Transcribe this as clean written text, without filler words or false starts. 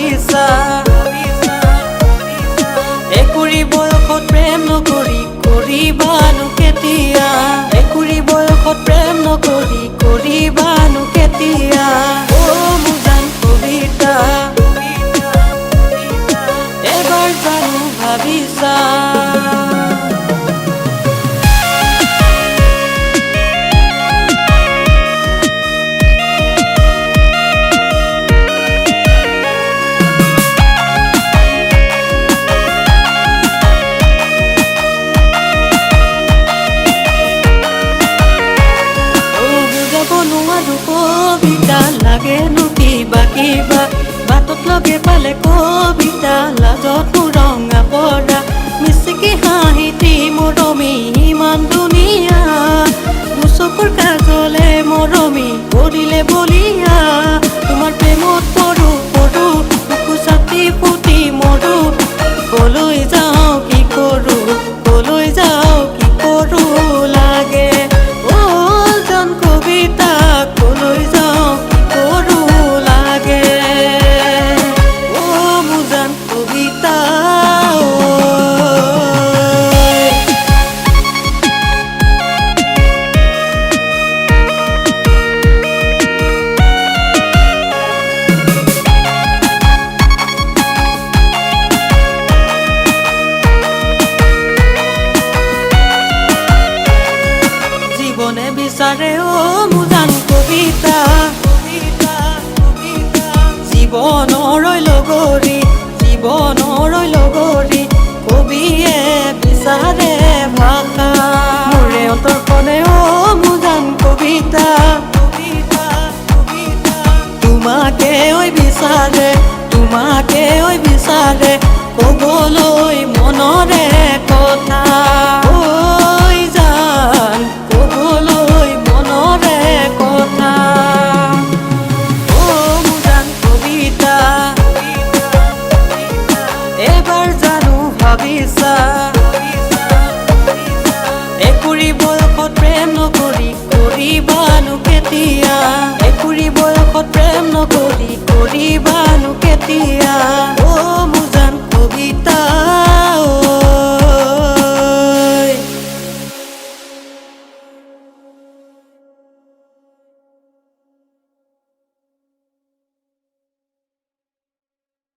ভাবিছা একুৰি বয়সত প্ৰেম নকৰি কৰিবানো কেতিয়া একুৰি বয়সত প্ৰেম নকৰি কৰিবানো কেতিয়া ও মুজান কবিতা এবাৰ জানো ভাবিছা কবিতা লাগে নুকি বাকিবা বাটত লগে পালে কবিতা লাজত ৰঙা পৰা মিচিকি হাঁহিতি মৰমী ইমান ধুনীয়া মুচকুৰ কাজলে মৰমী কৰিলে বলিয়া তোমাৰ প্ৰেমত পৰো পৰো বুকু ছাতি ফুটি মৰো কলৈ যাওঁ কি কৰো কলৈ যাওঁ কি কৰো লাগে ও জন কবিতা কলৈ যাওঁ কি কৰো লাগে ও মুজান কবিতা জীবনে বিচাৰে ও মুজান কবিতা জীৱনৰৈ লগৰী কবিয়ে বিচাৰে ভাষা মোৰে অন্তৰখনে ও মুজান কবিতা তোমাকে ঐ বিচাৰে কবলৈ মনৰে কথা ঐ জান কবলৈ মনৰে কথা ও মুজান কবিতা এবাৰ জানো ভাবিছা একুৰি বয়সত প্ৰেম নকৰি কৰিবানো কেতিয়া একুৰি বয়সত প্ৰেম নকৰি কৰিবানো কেতিয়া